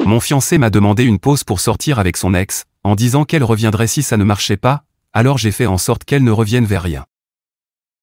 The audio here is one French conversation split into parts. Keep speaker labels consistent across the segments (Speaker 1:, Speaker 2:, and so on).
Speaker 1: Mon fiancé m'a demandé une pause pour sortir avec son ex, en disant qu'elle reviendrait si ça ne marchait pas, alors j'ai fait en sorte qu'elle ne revienne vers rien.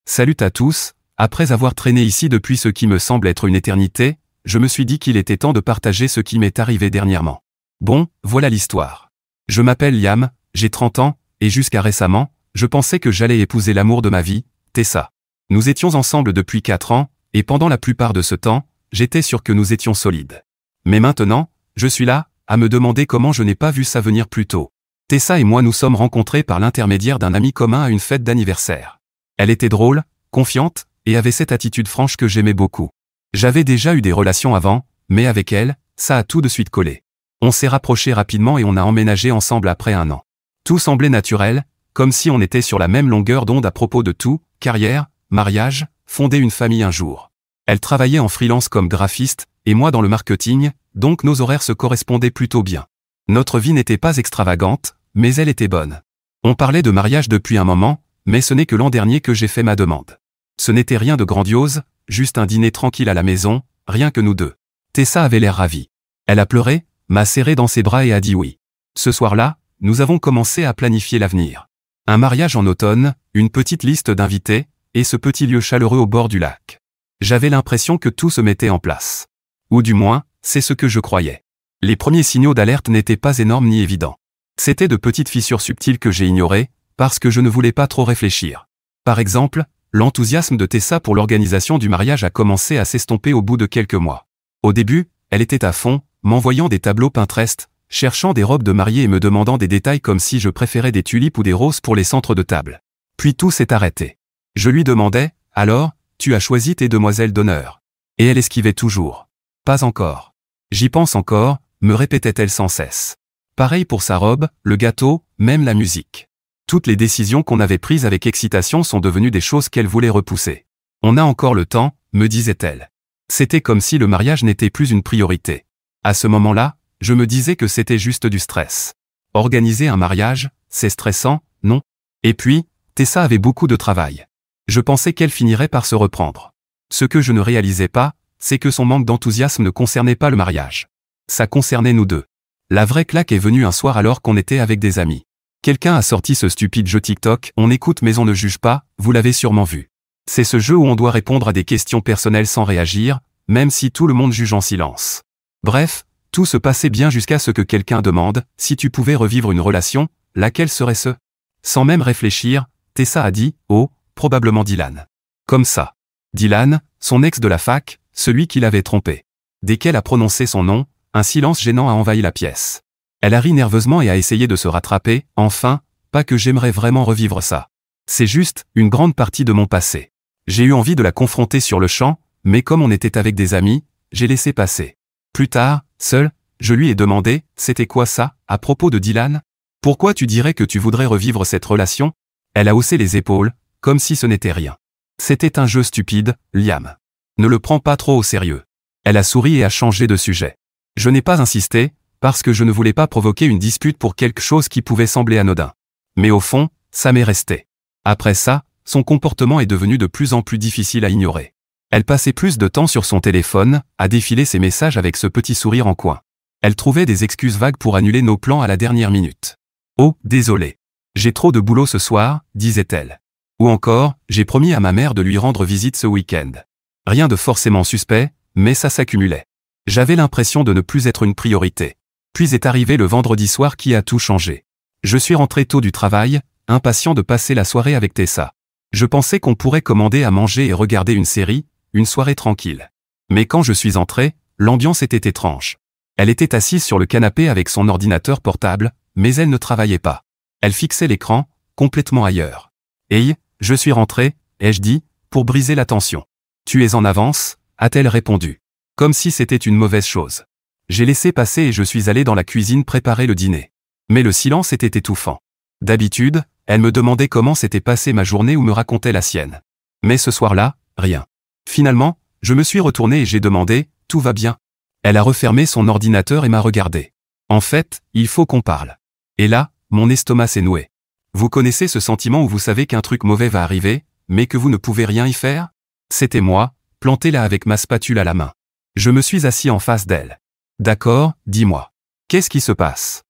Speaker 1: Salut à tous, après avoir traîné ici depuis ce qui me semble être une éternité, je me suis dit qu'il était temps de partager ce qui m'est arrivé dernièrement. Bon, voilà l'histoire. Je m'appelle Liam, j'ai 30 ans, et jusqu'à récemment, je pensais que j'allais épouser l'amour de ma vie, Tessa. Nous étions ensemble depuis 4 ans, et pendant la plupart de ce temps, j'étais sûr que nous étions solides. Mais maintenant, je suis là, à me demander comment je n'ai pas vu ça venir plus tôt. Tessa et moi nous sommes rencontrés par l'intermédiaire d'un ami commun à une fête d'anniversaire. Elle était drôle, confiante, et avait cette attitude franche que j'aimais beaucoup. J'avais déjà eu des relations avant, mais avec elle, ça a tout de suite collé. On s'est rapprochés rapidement et on a emménagé ensemble après 1 an. Tout semblait naturel, comme si on était sur la même longueur d'onde à propos de tout, carrière, mariage, fonder une famille un jour. Elle travaillait en freelance comme graphiste, et moi dans le marketing, donc nos horaires se correspondaient plutôt bien. Notre vie n'était pas extravagante, mais elle était bonne. On parlait de mariage depuis un moment, mais ce n'est que l'an dernier que j'ai fait ma demande. Ce n'était rien de grandiose, juste un dîner tranquille à la maison, rien que nous deux. Tessa avait l'air ravie. Elle a pleuré, m'a serré dans ses bras et a dit oui. Ce soir-là, nous avons commencé à planifier l'avenir. Un mariage en automne, une petite liste d'invités, et ce petit lieu chaleureux au bord du lac. J'avais l'impression que tout se mettait en place. Ou du moins, c'est ce que je croyais. Les premiers signaux d'alerte n'étaient pas énormes ni évidents. C'étaient de petites fissures subtiles que j'ai ignorées, parce que je ne voulais pas trop réfléchir. Par exemple, l'enthousiasme de Tessa pour l'organisation du mariage a commencé à s'estomper au bout de quelques mois. Au début, elle était à fond, m'envoyant des tableaux Pinterest, cherchant des robes de mariée et me demandant des détails comme si je préférais des tulipes ou des roses pour les centres de table. Puis tout s'est arrêté. Je lui demandais, alors, tu as choisi tes demoiselles d'honneur. Et elle esquivait toujours. Pas encore. J'y pense encore, me répétait-elle sans cesse. Pareil pour sa robe, le gâteau, même la musique. Toutes les décisions qu'on avait prises avec excitation sont devenues des choses qu'elle voulait repousser. On a encore le temps, me disait-elle. C'était comme si le mariage n'était plus une priorité. À ce moment-là, je me disais que c'était juste du stress. Organiser un mariage, c'est stressant, non? Et puis, Tessa avait beaucoup de travail. Je pensais qu'elle finirait par se reprendre. Ce que je ne réalisais pas, c'est que son manque d'enthousiasme ne concernait pas le mariage. Ça concernait nous deux. La vraie claque est venue un soir alors qu'on était avec des amis. Quelqu'un a sorti ce stupide jeu TikTok, on écoute mais on ne juge pas, vous l'avez sûrement vu. C'est ce jeu où on doit répondre à des questions personnelles sans réagir, même si tout le monde juge en silence. Bref, tout se passait bien jusqu'à ce que quelqu'un demande, si tu pouvais revivre une relation, laquelle serait-ce? Sans même réfléchir, Tessa a dit, oh, probablement Dylan. Comme ça. Dylan, son ex de la fac, celui qui l'avait trompé. Dès qu'elle a prononcé son nom, un silence gênant a envahi la pièce. Elle a ri nerveusement et a essayé de se rattraper, enfin, pas que j'aimerais vraiment revivre ça. C'est juste, une grande partie de mon passé. J'ai eu envie de la confronter sur le champ, mais comme on était avec des amis, j'ai laissé passer. Plus tard, seul, je lui ai demandé, c'était quoi ça, à propos de Dylan? Pourquoi tu dirais que tu voudrais revivre cette relation? Elle a haussé les épaules, comme si ce n'était rien. C'était un jeu stupide, Liam. Ne le prends pas trop au sérieux. Elle a souri et a changé de sujet. Je n'ai pas insisté, parce que je ne voulais pas provoquer une dispute pour quelque chose qui pouvait sembler anodin. Mais au fond, ça m'est resté. Après ça, son comportement est devenu de plus en plus difficile à ignorer. Elle passait plus de temps sur son téléphone, à défiler ses messages avec ce petit sourire en coin. Elle trouvait des excuses vagues pour annuler nos plans à la dernière minute. Oh, désolé. J'ai trop de boulot ce soir, disait-elle. Ou encore, j'ai promis à ma mère de lui rendre visite ce week-end. Rien de forcément suspect, mais ça s'accumulait. J'avais l'impression de ne plus être une priorité. Puis est arrivé le vendredi soir qui a tout changé. Je suis rentré tôt du travail, impatient de passer la soirée avec Tessa. Je pensais qu'on pourrait commander à manger et regarder une série, une soirée tranquille. Mais quand je suis entré, l'ambiance était étrange. Elle était assise sur le canapé avec son ordinateur portable, mais elle ne travaillait pas. Elle fixait l'écran, complètement ailleurs. « Hey, je suis rentré », ai-je dit, pour briser la tension. « Tu es en avance », a-t-elle répondu. Comme si c'était une mauvaise chose. J'ai laissé passer et je suis allé dans la cuisine préparer le dîner. Mais le silence était étouffant. D'habitude, elle me demandait comment s'était passée ma journée ou me racontait la sienne. Mais ce soir-là, rien. Finalement, je me suis retourné et j'ai demandé « Tout va bien ?» Elle a refermé son ordinateur et m'a regardé. En fait, il faut qu'on parle. Et là, mon estomac s'est noué. Vous connaissez ce sentiment où vous savez qu'un truc mauvais va arriver, mais que vous ne pouvez rien y faire? C'était moi, planté là avec ma spatule à la main. Je me suis assis en face d'elle. D'accord, dis-moi. Qu'est-ce qui se passe?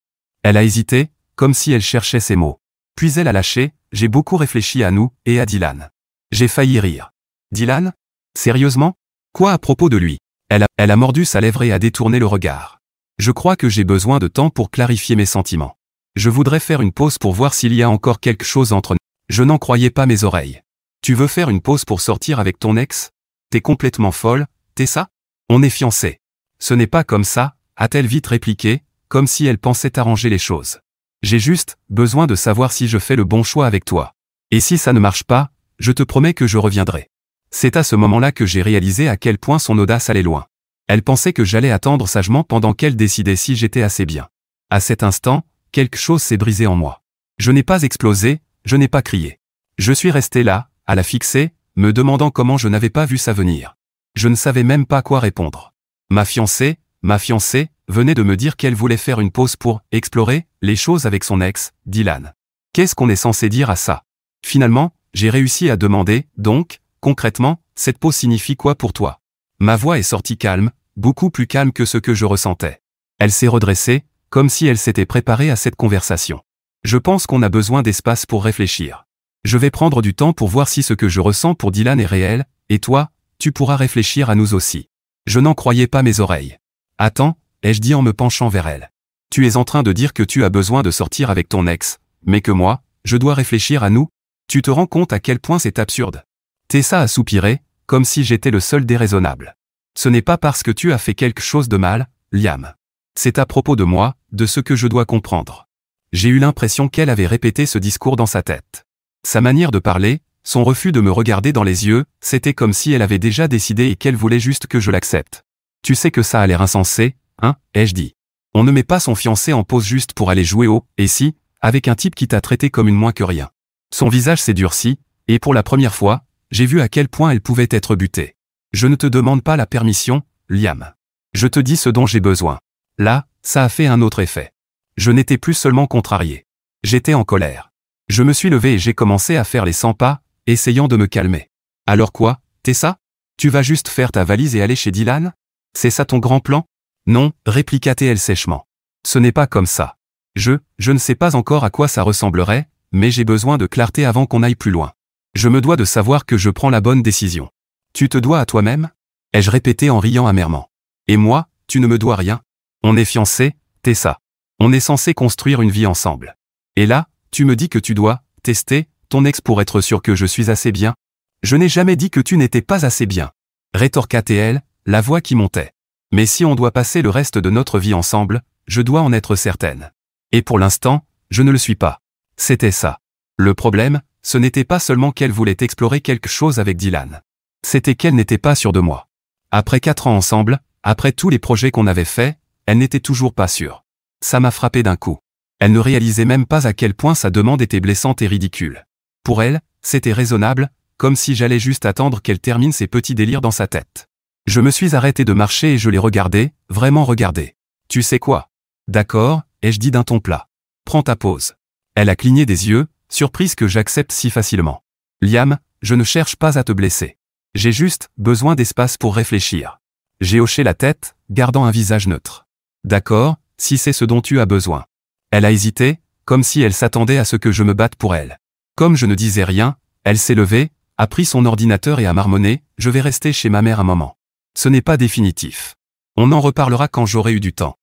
Speaker 1: Elle a hésité, comme si elle cherchait ses mots. Puis elle a lâché, j'ai beaucoup réfléchi à nous, et à Dylan. J'ai failli rire. Dylan? Sérieusement? Quoi à propos de lui? Elle a mordu sa lèvre et a détourné le regard. Je crois que j'ai besoin de temps pour clarifier mes sentiments. Je voudrais faire une pause pour voir s'il y a encore quelque chose entre nous. Je n'en croyais pas mes oreilles. Tu veux faire une pause pour sortir avec ton ex? T'es complètement folle, t'es ça? On est fiancés. Ce n'est pas comme ça, a-t-elle vite répliqué, comme si elle pensait arranger les choses. J'ai juste besoin de savoir si je fais le bon choix avec toi. Et si ça ne marche pas, je te promets que je reviendrai. C'est à ce moment-là que j'ai réalisé à quel point son audace allait loin. Elle pensait que j'allais attendre sagement pendant qu'elle décidait si j'étais assez bien. À cet instant, quelque chose s'est brisé en moi. Je n'ai pas explosé, je n'ai pas crié. Je suis resté là, à la fixer, me demandant comment je n'avais pas vu ça venir. Je ne savais même pas quoi répondre. Ma fiancée, venait de me dire qu'elle voulait faire une pause pour explorer les choses avec son ex, Dylan. Qu'est-ce qu'on est censé dire à ça? Finalement, j'ai réussi à demander, donc, concrètement, cette pause signifie quoi pour toi? Ma voix est sortie calme, beaucoup plus calme que ce que je ressentais. Elle s'est redressée, comme si elle s'était préparée à cette conversation. Je pense qu'on a besoin d'espace pour réfléchir. Je vais prendre du temps pour voir si ce que je ressens pour Dylan est réel, et toi, tu pourras réfléchir à nous aussi. Je n'en croyais pas mes oreilles. Attends, ai-je dit en me penchant vers elle. Tu es en train de dire que tu as besoin de sortir avec ton ex, mais que moi, je dois réfléchir à nous? Tu te rends compte à quel point c'est absurde? Tessa a soupiré, comme si j'étais le seul déraisonnable. Ce n'est pas parce que tu as fait quelque chose de mal, Liam. C'est à propos de moi, de ce que je dois comprendre. J'ai eu l'impression qu'elle avait répété ce discours dans sa tête. Sa manière de parler, son refus de me regarder dans les yeux, c'était comme si elle avait déjà décidé et qu'elle voulait juste que je l'accepte. Tu sais que ça a l'air insensé, hein, ai-je dit. On ne met pas son fiancé en pause juste pour aller jouer au « et si » avec un type qui t'a traité comme une moins que rien. Son visage s'est durci, et pour la première fois, j'ai vu à quel point elle pouvait être butée. Je ne te demande pas la permission, Liam. Je te dis ce dont j'ai besoin. Là, ça a fait un autre effet. Je n'étais plus seulement contrarié. J'étais en colère. Je me suis levé et j'ai commencé à faire les 100 pas, essayant de me calmer. Alors quoi, Tessa? Tu vas juste faire ta valise et aller chez Dylan? C'est ça ton grand plan? Non, répliqua-t-elle sèchement. Ce n'est pas comme ça. Je ne sais pas encore à quoi ça ressemblerait, mais j'ai besoin de clarté avant qu'on aille plus loin. Je me dois de savoir que je prends la bonne décision. Tu te dois à toi-même? Ai-je répété en riant amèrement. Et moi, tu ne me dois rien. On est fiancés, Tessa. On est censé construire une vie ensemble. Et là, tu me dis que tu dois tester ton ex pour être sûr que je suis assez bien? Je n'ai jamais dit que tu n'étais pas assez bien. Rétorqua-t-elle, la voix qui montait. Mais si on doit passer le reste de notre vie ensemble, je dois en être certaine. Et pour l'instant, je ne le suis pas. C'était ça. Le problème, ce n'était pas seulement qu'elle voulait explorer quelque chose avec Dylan. C'était qu'elle n'était pas sûre de moi. Après 4 ans ensemble, après tous les projets qu'on avait faits, elle n'était toujours pas sûre. Ça m'a frappé d'un coup. Elle ne réalisait même pas à quel point sa demande était blessante et ridicule. Pour elle, c'était raisonnable, comme si j'allais juste attendre qu'elle termine ses petits délires dans sa tête. Je me suis arrêté de marcher et je l'ai regardé, vraiment regardé. Tu sais quoi? D'accord, ai-je dit d'un ton plat. Prends ta pause. Elle a cligné des yeux, surprise que j'accepte si facilement. Liam, je ne cherche pas à te blesser. J'ai juste besoin d'espace pour réfléchir. J'ai hoché la tête, gardant un visage neutre. D'accord, si c'est ce dont tu as besoin. Elle a hésité, comme si elle s'attendait à ce que je me batte pour elle. Comme je ne disais rien, elle s'est levée, a pris son ordinateur et a marmonné, je vais rester chez ma mère un moment. Ce n'est pas définitif. On en reparlera quand j'aurai eu du temps.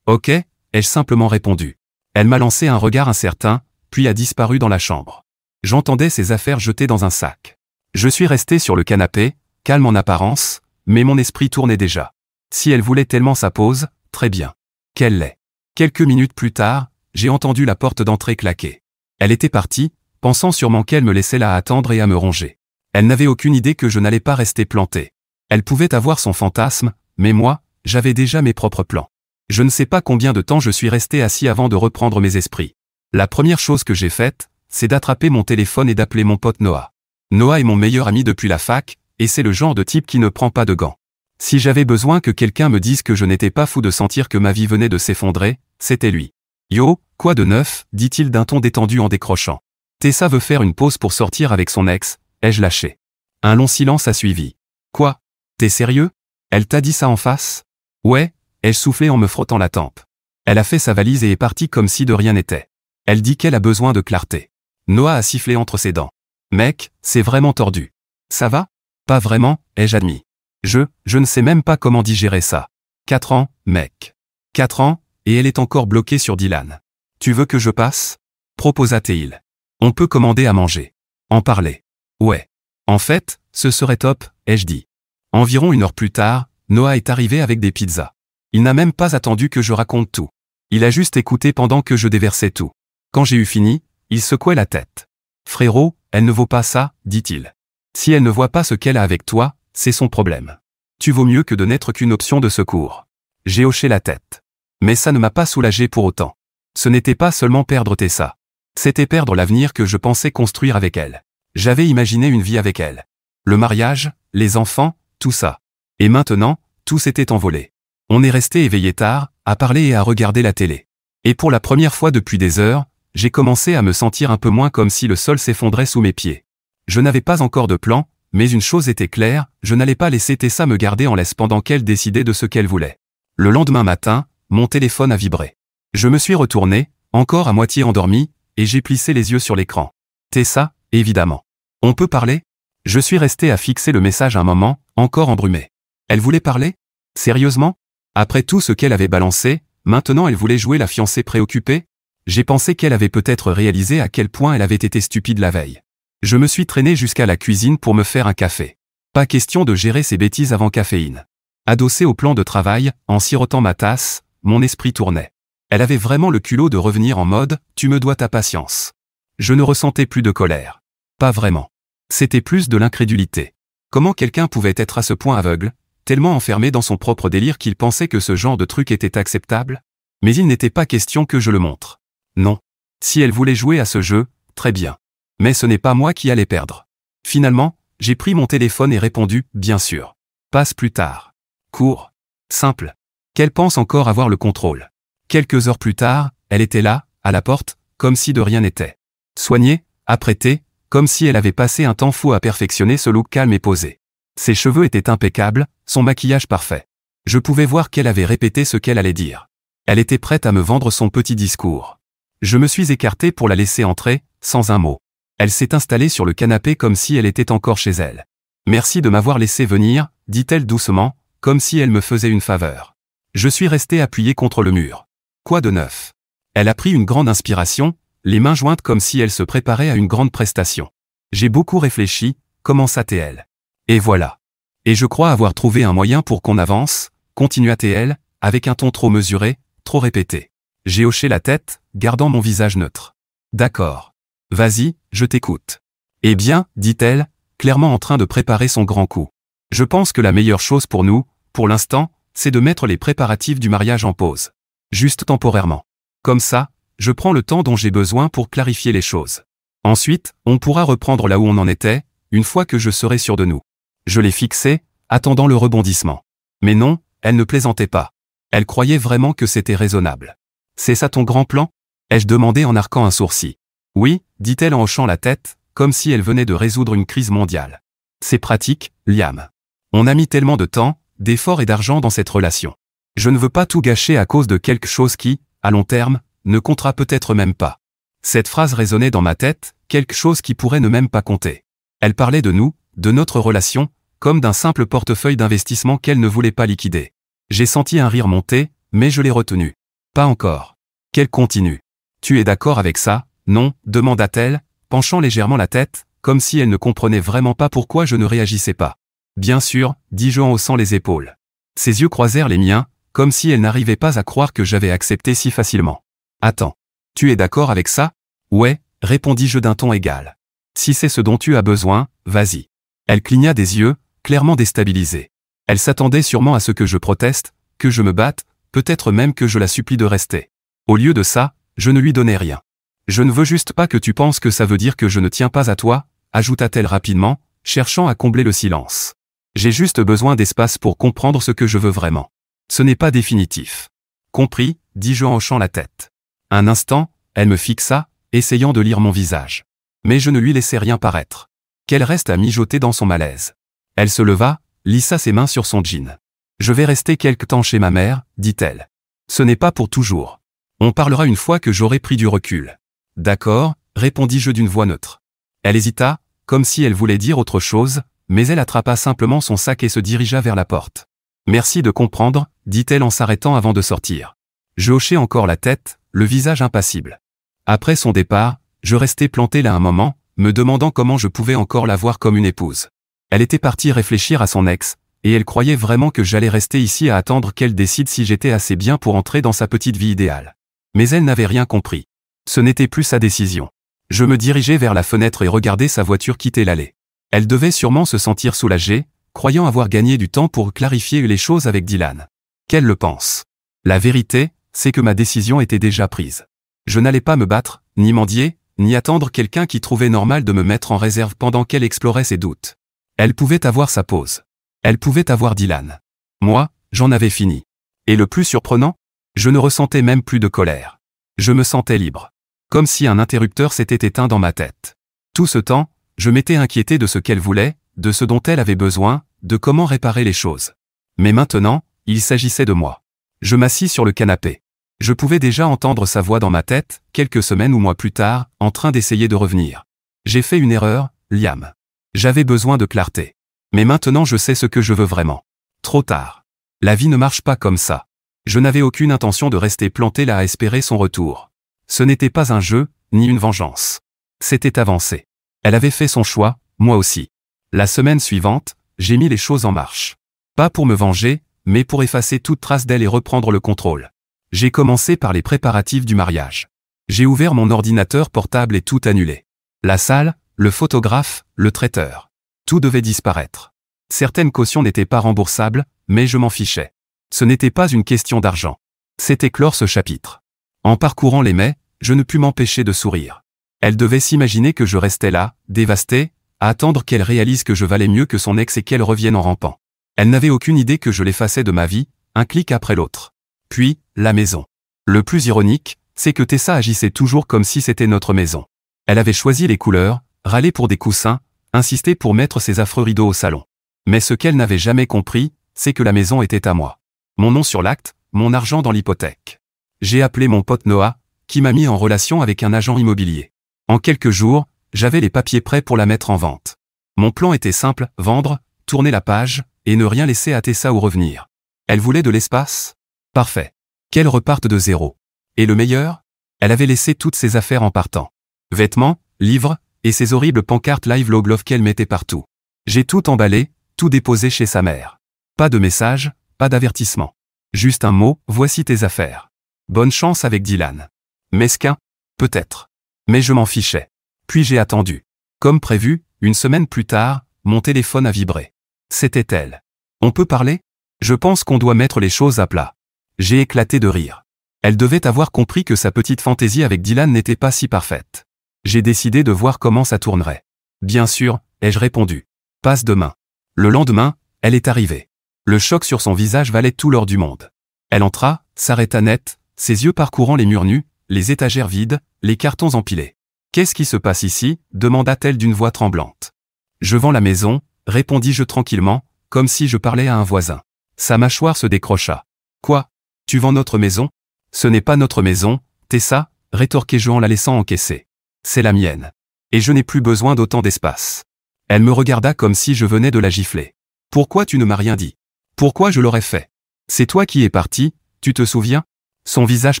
Speaker 1: Ok, ai-je simplement répondu. Elle m'a lancé un regard incertain, puis a disparu dans la chambre. J'entendais ses affaires jetées dans un sac. Je suis resté sur le canapé, calme en apparence, mais mon esprit tournait déjà. Si elle voulait tellement sa pause, très bien. Qu'elle l'ait. Quelques minutes plus tard, j'ai entendu la porte d'entrée claquer. Elle était partie, pensant sûrement qu'elle me laissait là attendre et à me ronger. Elle n'avait aucune idée que je n'allais pas rester planté. Elle pouvait avoir son fantasme, mais moi, j'avais déjà mes propres plans. Je ne sais pas combien de temps je suis resté assis avant de reprendre mes esprits. La première chose que j'ai faite, c'est d'attraper mon téléphone et d'appeler mon pote Noah. Noah est mon meilleur ami depuis la fac, et c'est le genre de type qui ne prend pas de gants. Si j'avais besoin que quelqu'un me dise que je n'étais pas fou de sentir que ma vie venait de s'effondrer, c'était lui. Yo, quoi de neuf, dit-il d'un ton détendu en décrochant. Tessa veut faire une pause pour sortir avec son ex, ai-je lâché. Un long silence a suivi. Quoi? T'es sérieux? Elle t'a dit ça en face? Ouais, Ai-je soufflé en me frottant la tempe. Elle a fait sa valise et est partie comme si de rien n'était. Elle dit qu'elle a besoin de clarté. Noah a sifflé entre ses dents. Mec, c'est vraiment tordu. Ça va? Pas vraiment, ai-je admis. Je ne sais même pas comment digérer ça. 4 ans, mec. 4 ans, et elle est encore bloquée sur Dylan. Tu veux que je passe? Proposa Théil. On peut commander à manger. En parler. Ouais. En fait, ce serait top, ai-je dit. Environ 1 heure plus tard, Noah est arrivé avec des pizzas. Il n'a même pas attendu que je raconte tout. Il a juste écouté pendant que je déversais tout. Quand j'ai eu fini, il secouait la tête. Frérot, elle ne vaut pas ça, dit-il. Si elle ne voit pas ce qu'elle a avec toi, c'est son problème. Tu vaux mieux que de n'être qu'une option de secours. J'ai hoché la tête. Mais ça ne m'a pas soulagé pour autant. Ce n'était pas seulement perdre Tessa. C'était perdre l'avenir que je pensais construire avec elle. J'avais imaginé une vie avec elle. Le mariage, les enfants, tout ça. Et maintenant, tout s'était envolé. On est resté éveillé tard, à parler et à regarder la télé. Et pour la première fois depuis des heures, j'ai commencé à me sentir un peu moins comme si le sol s'effondrait sous mes pieds. Je n'avais pas encore de plan, mais une chose était claire, je n'allais pas laisser Tessa me garder en laisse pendant qu'elle décidait de ce qu'elle voulait. Le lendemain matin, mon téléphone a vibré. Je me suis retourné, encore à moitié endormi, et j'ai plissé les yeux sur l'écran. Tessa, évidemment. On peut parler? Je suis resté à fixer le message un moment, encore embrumé. Elle voulait parler? Sérieusement? Après tout ce qu'elle avait balancé, maintenant elle voulait jouer la fiancée préoccupée? J'ai pensé qu'elle avait peut-être réalisé à quel point elle avait été stupide la veille. Je me suis traîné jusqu'à la cuisine pour me faire un café. Pas question de gérer ces bêtises avant caféine. Adossé au plan de travail, en sirotant ma tasse, mon esprit tournait. Elle avait vraiment le culot de revenir en mode « tu me dois ta patience ». Je ne ressentais plus de colère. Pas vraiment. C'était plus de l'incrédulité. Comment quelqu'un pouvait être à ce point aveugle, tellement enfermé dans son propre délire qu'il pensait que ce genre de truc était acceptable? Mais il n'était pas question que je le montre. Non. Si elle voulait jouer à ce jeu, très bien. Mais ce n'est pas moi qui allais perdre. Finalement, j'ai pris mon téléphone et répondu « bien sûr ». Passe plus tard. Court. Simple. Qu'elle pense encore avoir le contrôle. Quelques heures plus tard, elle était là, à la porte, comme si de rien n'était. Soignée, apprêtée, comme si elle avait passé un temps fou à perfectionner ce look calme et posé. Ses cheveux étaient impeccables, son maquillage parfait. Je pouvais voir qu'elle avait répété ce qu'elle allait dire. Elle était prête à me vendre son petit discours. Je me suis écarté pour la laisser entrer, sans un mot. Elle s'est installée sur le canapé comme si elle était encore chez elle. « Merci de m'avoir laissé venir », dit-elle doucement, comme si elle me faisait une faveur. Je suis resté appuyé contre le mur. Quoi de neuf? Elle a pris une grande inspiration, les mains jointes comme si elle se préparait à une grande prestation. J'ai beaucoup réfléchi, commença-t-elle. Et voilà. Et je crois avoir trouvé un moyen pour qu'on avance, continua-t-elle, avec un ton trop mesuré, trop répété. J'ai hoché la tête, gardant mon visage neutre. D'accord. Vas-y, je t'écoute. Eh bien, dit-elle, clairement en train de préparer son grand coup. Je pense que la meilleure chose pour nous, pour l'instant, c'est de mettre les préparatifs du mariage en pause. Juste temporairement. Comme ça, je prends le temps dont j'ai besoin pour clarifier les choses. Ensuite, on pourra reprendre là où on en était, une fois que je serai sûr de nous. Je l'ai fixé, attendant le rebondissement. Mais non, elle ne plaisantait pas. Elle croyait vraiment que c'était raisonnable. C'est ça ton grand plan? Ai-je demandé en arquant un sourcil. Oui, dit-elle en hochant la tête, comme si elle venait de résoudre une crise mondiale. C'est pratique, Liam. On a mis tellement de temps, d'efforts et d'argent dans cette relation. Je ne veux pas tout gâcher à cause de quelque chose qui, à long terme, ne comptera peut-être même pas. Cette phrase résonnait dans ma tête, quelque chose qui pourrait ne même pas compter. Elle parlait de nous, de notre relation, comme d'un simple portefeuille d'investissement qu'elle ne voulait pas liquider. J'ai senti un rire monter, mais je l'ai retenu. Pas encore. Qu'elle continue. Tu es d'accord avec ça, non? Demanda-t-elle, penchant légèrement la tête, comme si elle ne comprenait vraiment pas pourquoi je ne réagissais pas. Bien sûr, dis-je en haussant les épaules. Ses yeux croisèrent les miens, comme si elle n'arrivait pas à croire que j'avais accepté si facilement. Attends. Tu es d'accord avec ça? Ouais, répondis-je d'un ton égal. Si c'est ce dont tu as besoin, vas-y. Elle cligna des yeux, clairement déstabilisée. Elle s'attendait sûrement à ce que je proteste, que je me batte, peut-être même que je la supplie de rester. Au lieu de ça, je ne lui donnais rien. Je ne veux juste pas que tu penses que ça veut dire que je ne tiens pas à toi, ajouta-t-elle rapidement, cherchant à combler le silence. J'ai juste besoin d'espace pour comprendre ce que je veux vraiment. Ce n'est pas définitif. Compris, dis-je en hochant la tête. Un instant, elle me fixa, essayant de lire mon visage. Mais je ne lui laissai rien paraître. Qu'elle reste à mijoter dans son malaise. Elle se leva, lissa ses mains sur son jean. Je vais rester quelque temps chez ma mère, dit-elle. Ce n'est pas pour toujours. On parlera une fois que j'aurai pris du recul. D'accord, répondis-je d'une voix neutre. Elle hésita, comme si elle voulait dire autre chose, mais elle attrapa simplement son sac et se dirigea vers la porte. Merci de comprendre, dit-elle en s'arrêtant avant de sortir. Je hochai encore la tête, le visage impassible. Après son départ, je restai planté là un moment, me demandant comment je pouvais encore la voir comme une épouse. Elle était partie réfléchir à son ex, et elle croyait vraiment que j'allais rester ici à attendre qu'elle décide si j'étais assez bien pour entrer dans sa petite vie idéale. Mais elle n'avait rien compris. Ce n'était plus sa décision. Je me dirigeai vers la fenêtre et regardai sa voiture quitter l'allée. Elle devait sûrement se sentir soulagée, croyant avoir gagné du temps pour clarifier les choses avec Dylan. Qu'elle le pense. La vérité, c'est que ma décision était déjà prise. Je n'allais pas me battre, ni mendier, ni attendre quelqu'un qui trouvait normal de me mettre en réserve pendant qu'elle explorait ses doutes. Elle pouvait avoir sa pause. Elle pouvait avoir Dylan. Moi, j'en avais fini. Et le plus surprenant, je ne ressentais même plus de colère. Je me sentais libre. Comme si un interrupteur s'était éteint dans ma tête. Tout ce temps, je m'étais inquiété de ce qu'elle voulait, de ce dont elle avait besoin, de comment réparer les choses. Mais maintenant, il s'agissait de moi. Je m'assis sur le canapé. Je pouvais déjà entendre sa voix dans ma tête, quelques semaines ou mois plus tard, en train d'essayer de revenir. J'ai fait une erreur, Liam. J'avais besoin de clarté. Mais maintenant je sais ce que je veux vraiment. Trop tard. La vie ne marche pas comme ça. Je n'avais aucune intention de rester planté là à espérer son retour. Ce n'était pas un jeu, ni une vengeance. C'était avancé. Elle avait fait son choix, moi aussi. La semaine suivante, j'ai mis les choses en marche. Pas pour me venger, mais pour effacer toute trace d'elle et reprendre le contrôle. J'ai commencé par les préparatifs du mariage. J'ai ouvert mon ordinateur portable et tout annulé. La salle, le photographe, le traiteur. Tout devait disparaître. Certaines cautions n'étaient pas remboursables, mais je m'en fichais. Ce n'était pas une question d'argent. C'était clore ce chapitre. En parcourant les mails, je ne pus m'empêcher de sourire. Elle devait s'imaginer que je restais là, dévasté, à attendre qu'elle réalise que je valais mieux que son ex et qu'elle revienne en rampant. Elle n'avait aucune idée que je l'effaçais de ma vie, un clic après l'autre. Puis, la maison. Le plus ironique, c'est que Tessa agissait toujours comme si c'était notre maison. Elle avait choisi les couleurs, râlé pour des coussins, insisté pour mettre ses affreux rideaux au salon. Mais ce qu'elle n'avait jamais compris, c'est que la maison était à moi. Mon nom sur l'acte, mon argent dans l'hypothèque. J'ai appelé mon pote Noah, qui m'a mis en relation avec un agent immobilier. En quelques jours, j'avais les papiers prêts pour la mettre en vente. Mon plan était simple, vendre, tourner la page, et ne rien laisser à Tessa ou revenir. Elle voulait de l'espace ? Parfait. Qu'elle reparte de zéro. Et le meilleur ? Elle avait laissé toutes ses affaires en partant. Vêtements, livres, et ces horribles pancartes Live Log Love qu'elle mettait partout. J'ai tout emballé, tout déposé chez sa mère. Pas de message, pas d'avertissement. Juste un mot, voici tes affaires. Bonne chance avec Dylan. Mesquin ? Peut-être. Mais je m'en fichais. Puis j'ai attendu. Comme prévu, une semaine plus tard, mon téléphone a vibré. C'était elle. On peut parler ? Je pense qu'on doit mettre les choses à plat. J'ai éclaté de rire. Elle devait avoir compris que sa petite fantaisie avec Dylan n'était pas si parfaite. J'ai décidé de voir comment ça tournerait. Bien sûr, ai-je répondu. Passe demain. Le lendemain, elle est arrivée. Le choc sur son visage valait tout l'or du monde. Elle entra, s'arrêta net, ses yeux parcourant les murs nus, les étagères vides, les cartons empilés. « Qu'est-ce qui se passe ici ?» demanda-t-elle d'une voix tremblante. « Je vends la maison », répondis-je tranquillement, comme si je parlais à un voisin. Sa mâchoire se décrocha. « Quoi ? Tu vends notre maison ? » ?»« Ce n'est pas notre maison, Tessa, » rétorquai-je en la laissant encaisser. « C'est la mienne. Et je n'ai plus besoin d'autant d'espace. » Elle me regarda comme si je venais de la gifler. « Pourquoi tu ne m'as rien dit ? Pourquoi je l'aurais fait ? C'est toi qui es parti, tu te souviens ? » Son visage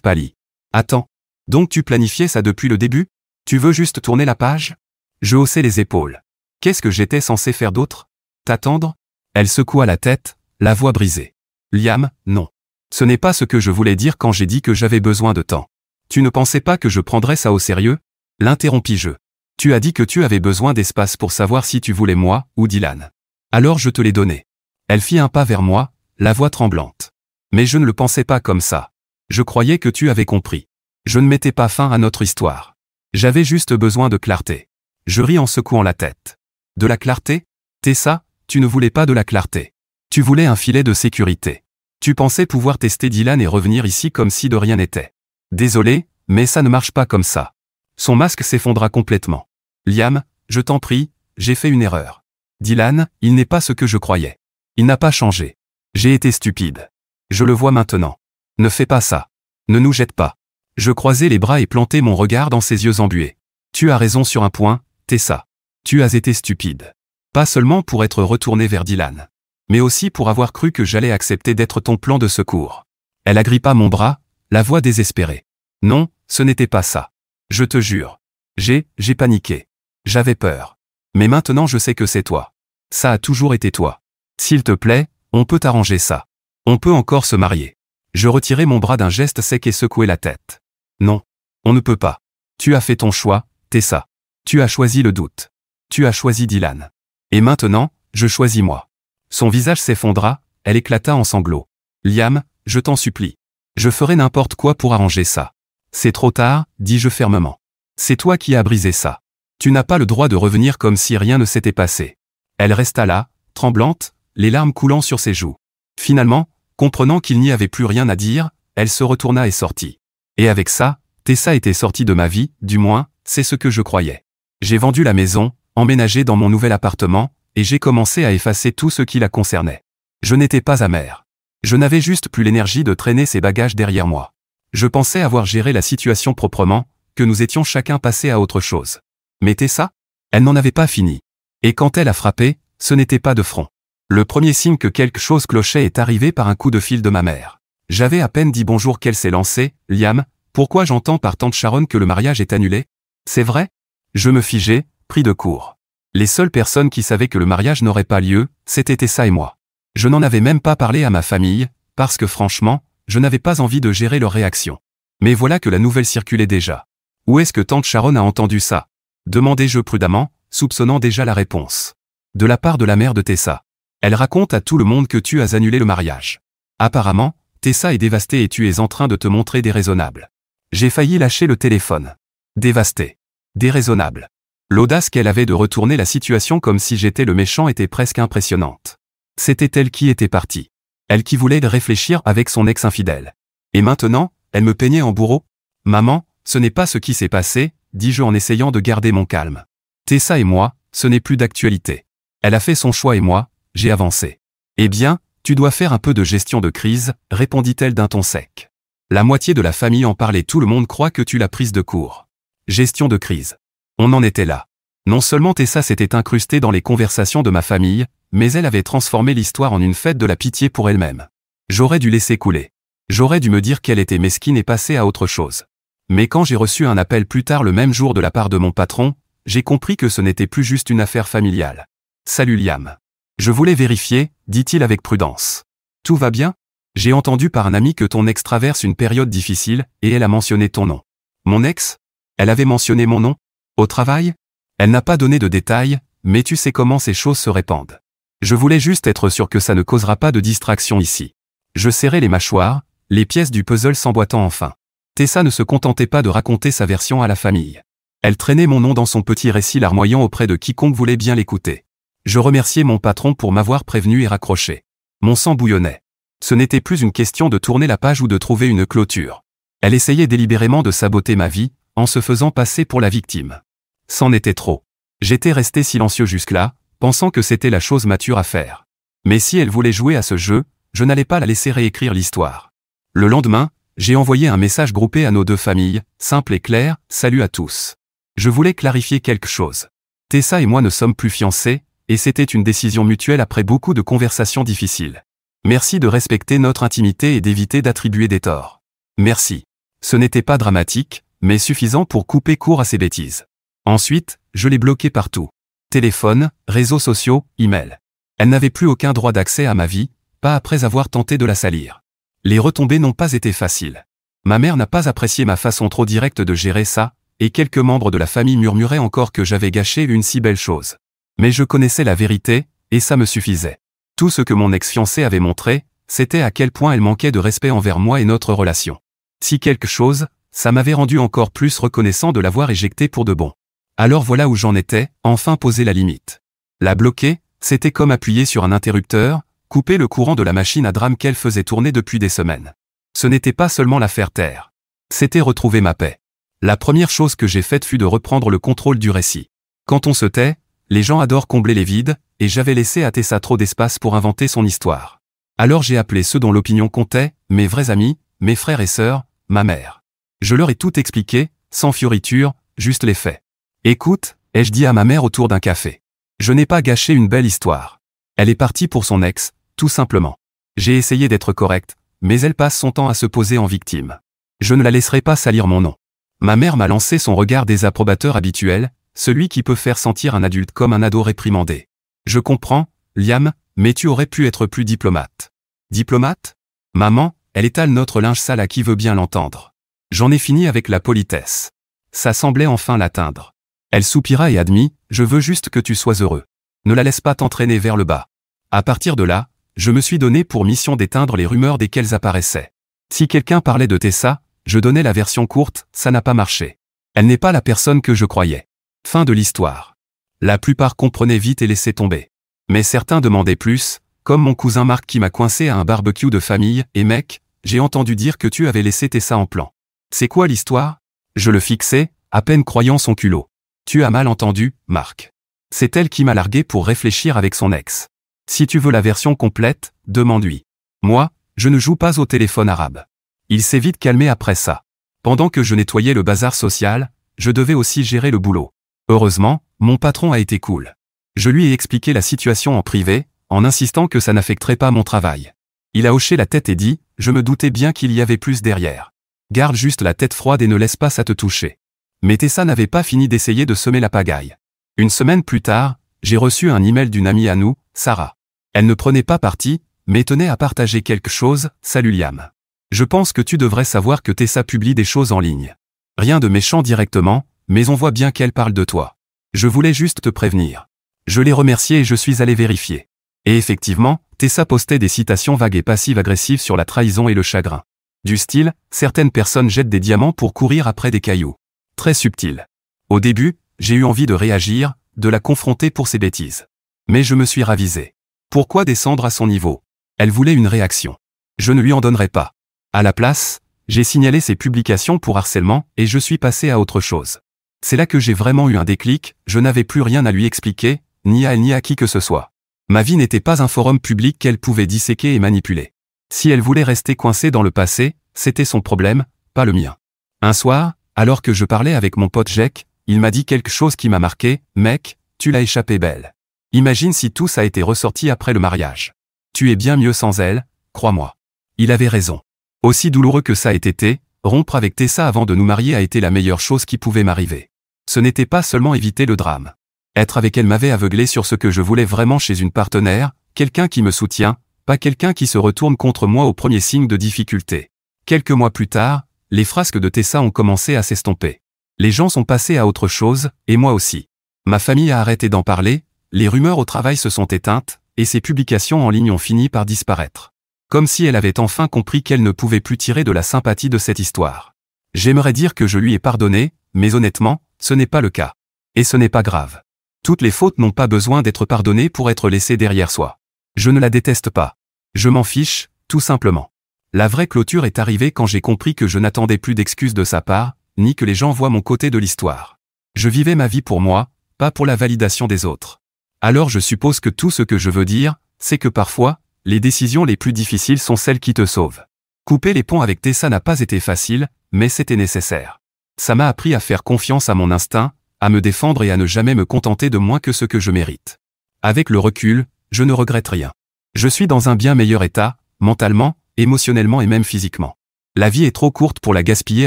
Speaker 1: pâlit. « Attends. Donc tu planifiais ça depuis le début ? Tu veux juste tourner la page ? » Je haussai les épaules. Qu'est-ce que j'étais censé faire d'autre ? T'attendre ? Elle secoua la tête, la voix brisée. Liam, non. Ce n'est pas ce que je voulais dire quand j'ai dit que j'avais besoin de temps. Tu ne pensais pas que je prendrais ça au sérieux ? L'interrompis-je. Tu as dit que tu avais besoin d'espace pour savoir si tu voulais moi ou Dylan. Alors je te l'ai donné. Elle fit un pas vers moi, la voix tremblante. Mais je ne le pensais pas comme ça. Je croyais que tu avais compris. Je ne mettais pas fin à notre histoire. J'avais juste besoin de clarté. Je ris en secouant la tête. De la clarté ? Tessa, tu ne voulais pas de la clarté. Tu voulais un filet de sécurité. Tu pensais pouvoir tester Dylan et revenir ici comme si de rien n'était. Désolé, mais ça ne marche pas comme ça. Son masque s'effondra complètement. Liam, je t'en prie, j'ai fait une erreur. Dylan, il n'est pas ce que je croyais. Il n'a pas changé. J'ai été stupide. Je le vois maintenant. Ne fais pas ça. Ne nous jette pas. Je croisai les bras et plantai mon regard dans ses yeux embués. Tu as raison sur un point, Tessa. Tu as été stupide. Pas seulement pour être retourné vers Dylan, mais aussi pour avoir cru que j'allais accepter d'être ton plan de secours. Elle agrippa mon bras, la voix désespérée. Non, ce n'était pas ça. Je te jure. J'ai paniqué. J'avais peur. Mais maintenant je sais que c'est toi. Ça a toujours été toi. S'il te plaît, on peut arranger ça. On peut encore se marier. Je retirai mon bras d'un geste sec et secouai la tête. Non. On ne peut pas. Tu as fait ton choix, Tessa. Tu as choisi le doute. Tu as choisi Dylan. Et maintenant, je choisis moi. Son visage s'effondra, elle éclata en sanglots. Liam, je t'en supplie. Je ferai n'importe quoi pour arranger ça. C'est trop tard, dis-je fermement. C'est toi qui as brisé ça. Tu n'as pas le droit de revenir comme si rien ne s'était passé. Elle resta là, tremblante, les larmes coulant sur ses joues. Finalement, comprenant qu'il n'y avait plus rien à dire, elle se retourna et sortit. Et avec ça, Tessa était sortie de ma vie, du moins, c'est ce que je croyais. J'ai vendu la maison, emménagé dans mon nouvel appartement, et j'ai commencé à effacer tout ce qui la concernait. Je n'étais pas amer. Je n'avais juste plus l'énergie de traîner ses bagages derrière moi. Je pensais avoir géré la situation proprement, que nous étions chacun passés à autre chose. Mais Tessa, elle n'en avait pas fini. Et quand elle a frappé, ce n'était pas de front. Le premier signe que quelque chose clochait est arrivé par un coup de fil de ma mère. J'avais à peine dit bonjour qu'elle s'est lancée. Liam, pourquoi j'entends par tante Sharon que le mariage est annulé? C'est vrai? Je me figeai, pris de court. Les seules personnes qui savaient que le mariage n'aurait pas lieu, c'était Tessa et moi. Je n'en avais même pas parlé à ma famille, parce que franchement, je n'avais pas envie de gérer leur réaction. Mais voilà que la nouvelle circulait déjà. Où est-ce que tante Sharon a entendu ça? Demandai-je prudemment, soupçonnant déjà la réponse. De la part de la mère de Tessa. Elle raconte à tout le monde que tu as annulé le mariage. Apparemment, Tessa est dévastée et tu es en train de te montrer déraisonnable. J'ai failli lâcher le téléphone. Dévastée. Déraisonnable. L'audace qu'elle avait de retourner la situation comme si j'étais le méchant était presque impressionnante. C'était elle qui était partie. Elle qui voulait réfléchir avec son ex infidèle. Et maintenant, elle me peignait en bourreau? Maman, ce n'est pas ce qui s'est passé, dis-je en essayant de garder mon calme. Tessa et moi, ce n'est plus d'actualité. Elle a fait son choix et moi, j'ai avancé. Eh bien, tu dois faire un peu de gestion de crise, répondit-elle d'un ton sec. La moitié de la famille en parlait, tout le monde croit que tu l'as prise de court. Gestion de crise. On en était là. Non seulement Tessa s'était incrustée dans les conversations de ma famille, mais elle avait transformé l'histoire en une fête de la pitié pour elle-même. J'aurais dû laisser couler. J'aurais dû me dire qu'elle était mesquine et passer à autre chose. Mais quand j'ai reçu un appel plus tard le même jour de la part de mon patron, j'ai compris que ce n'était plus juste une affaire familiale. Salut Liam. Je voulais vérifier, dit-il avec prudence. Tout va bien? J'ai entendu par un ami que ton ex traverse une période difficile, et elle a mentionné ton nom. Mon ex? Elle avait mentionné mon nom? Au travail? Elle n'a pas donné de détails, mais tu sais comment ces choses se répandent. Je voulais juste être sûr que ça ne causera pas de distraction ici. Je serrai les mâchoires, les pièces du puzzle s'emboîtant enfin. Tessa ne se contentait pas de raconter sa version à la famille. Elle traînait mon nom dans son petit récit larmoyant auprès de quiconque voulait bien l'écouter. Je remerciai mon patron pour m'avoir prévenu et raccroché. Mon sang bouillonnait. Ce n'était plus une question de tourner la page ou de trouver une clôture. Elle essayait délibérément de saboter ma vie, en se faisant passer pour la victime. C'en était trop. J'étais resté silencieux jusque-là, pensant que c'était la chose mature à faire. Mais si elle voulait jouer à ce jeu, je n'allais pas la laisser réécrire l'histoire. Le lendemain, j'ai envoyé un message groupé à nos deux familles, simple et clair, salut à tous. Je voulais clarifier quelque chose. Tessa et moi ne sommes plus fiancés, et c'était une décision mutuelle après beaucoup de conversations difficiles. Merci de respecter notre intimité et d'éviter d'attribuer des torts. Merci. Ce n'était pas dramatique, mais suffisant pour couper court à ces bêtises. Ensuite, je l'ai bloquée partout. Téléphone, réseaux sociaux, email. Elle n'avait plus aucun droit d'accès à ma vie, pas après avoir tenté de la salir. Les retombées n'ont pas été faciles. Ma mère n'a pas apprécié ma façon trop directe de gérer ça, et quelques membres de la famille murmuraient encore que j'avais gâché une si belle chose. Mais je connaissais la vérité, et ça me suffisait. Tout ce que mon ex-fiancée avait montré, c'était à quel point elle manquait de respect envers moi et notre relation. Si quelque chose, ça m'avait rendu encore plus reconnaissant de l'avoir éjectée pour de bon. Alors voilà où j'en étais, enfin poser la limite. La bloquer, c'était comme appuyer sur un interrupteur, couper le courant de la machine à drame qu'elle faisait tourner depuis des semaines. Ce n'était pas seulement la faire taire. C'était retrouver ma paix. La première chose que j'ai faite fut de reprendre le contrôle du récit. Quand on se tait, les gens adorent combler les vides, et j'avais laissé à Tessa trop d'espace pour inventer son histoire. Alors j'ai appelé ceux dont l'opinion comptait, mes vrais amis, mes frères et sœurs, ma mère. Je leur ai tout expliqué, sans fioriture, juste les faits. Écoute, ai-je dit à ma mère autour d'un café. Je n'ai pas gâché une belle histoire. Elle est partie pour son ex, tout simplement. J'ai essayé d'être correct, mais elle passe son temps à se poser en victime. Je ne la laisserai pas salir mon nom. Ma mère m'a lancé son regard désapprobateur habituel, celui qui peut faire sentir un adulte comme un ado réprimandé. Je comprends, Liam, mais tu aurais pu être plus diplomate. Diplomate? Maman, elle étale notre linge sale à qui veut bien l'entendre. J'en ai fini avec la politesse. Ça semblait enfin l'atteindre. Elle soupira et admit, je veux juste que tu sois heureux. Ne la laisse pas t'entraîner vers le bas. À partir de là, je me suis donné pour mission d'éteindre les rumeurs dès qu'elles apparaissaient. Si quelqu'un parlait de Tessa, je donnais la version courte, ça n'a pas marché. Elle n'est pas la personne que je croyais. Fin de l'histoire. La plupart comprenaient vite et laissaient tomber. Mais certains demandaient plus, comme mon cousin Marc qui m'a coincé à un barbecue de famille, et mec, j'ai entendu dire que tu avais laissé Tessa en plan. C'est quoi l'histoire? Je le fixais, à peine croyant son culot. Tu as mal entendu, Marc. C'est elle qui m'a largué pour réfléchir avec son ex. Si tu veux la version complète, demande-lui. Moi, je ne joue pas au téléphone arabe. Il s'est vite calmé après ça. Pendant que je nettoyais le bazar social, je devais aussi gérer le boulot. Heureusement, mon patron a été cool. Je lui ai expliqué la situation en privé, en insistant que ça n'affecterait pas mon travail. Il a hoché la tête et dit, je me doutais bien qu'il y avait plus derrière. Garde juste la tête froide et ne laisse pas ça te toucher. Mais Tessa n'avait pas fini d'essayer de semer la pagaille. Une semaine plus tard, j'ai reçu un email d'une amie à nous, Sarah. Elle ne prenait pas parti, mais tenait à partager quelque chose, salut Liam. Je pense que tu devrais savoir que Tessa publie des choses en ligne. Rien de méchant directement, mais on voit bien qu'elle parle de toi. Je voulais juste te prévenir. Je l'ai remerciée et je suis allé vérifier. Et effectivement, Tessa postait des citations vagues et passives-agressives sur la trahison et le chagrin. Du style, certaines personnes jettent des diamants pour courir après des cailloux. Très subtil. Au début, j'ai eu envie de réagir, de la confronter pour ses bêtises. Mais je me suis ravisé. Pourquoi descendre à son niveau? Elle voulait une réaction. Je ne lui en donnerai pas. À la place, j'ai signalé ses publications pour harcèlement et je suis passé à autre chose. C'est là que j'ai vraiment eu un déclic, je n'avais plus rien à lui expliquer, ni à elle ni à qui que ce soit. Ma vie n'était pas un forum public qu'elle pouvait disséquer et manipuler. Si elle voulait rester coincée dans le passé, c'était son problème, pas le mien. Un soir, alors que je parlais avec mon pote Jack, il m'a dit quelque chose qui m'a marqué, mec, tu l'as échappé belle. Imagine si tout ça a été ressorti après le mariage. Tu es bien mieux sans elle, crois-moi. Il avait raison. Aussi douloureux que ça ait été, rompre avec Tessa avant de nous marier a été la meilleure chose qui pouvait m'arriver. Ce n'était pas seulement éviter le drame. Être avec elle m'avait aveuglé sur ce que je voulais vraiment chez une partenaire, quelqu'un qui me soutient, pas quelqu'un qui se retourne contre moi au premier signe de difficulté. Quelques mois plus tard, les frasques de Tessa ont commencé à s'estomper. Les gens sont passés à autre chose, et moi aussi. Ma famille a arrêté d'en parler, les rumeurs au travail se sont éteintes, et ses publications en ligne ont fini par disparaître. Comme si elle avait enfin compris qu'elle ne pouvait plus tirer de la sympathie de cette histoire. J'aimerais dire que je lui ai pardonné, mais honnêtement, ce n'est pas le cas. Et ce n'est pas grave. Toutes les fautes n'ont pas besoin d'être pardonnées pour être laissées derrière soi. Je ne la déteste pas. Je m'en fiche, tout simplement. La vraie clôture est arrivée quand j'ai compris que je n'attendais plus d'excuses de sa part, ni que les gens voient mon côté de l'histoire. Je vivais ma vie pour moi, pas pour la validation des autres. Alors je suppose que tout ce que je veux dire, c'est que parfois, les décisions les plus difficiles sont celles qui te sauvent. Couper les ponts avec Tessa n'a pas été facile, mais c'était nécessaire. Ça m'a appris à faire confiance à mon instinct, à me défendre et à ne jamais me contenter de moins que ce que je mérite. Avec le recul, je ne regrette rien. Je suis dans un bien meilleur état, mentalement, émotionnellement et même physiquement. La vie est trop courte pour la gaspiller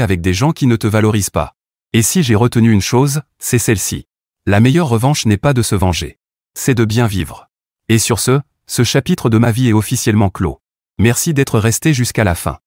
Speaker 1: avec des gens qui ne te valorisent pas. Et si j'ai retenu une chose, c'est celle-ci. La meilleure revanche n'est pas de se venger. C'est de bien vivre. Et sur ce chapitre de ma vie est officiellement clos. Merci d'être resté jusqu'à la fin.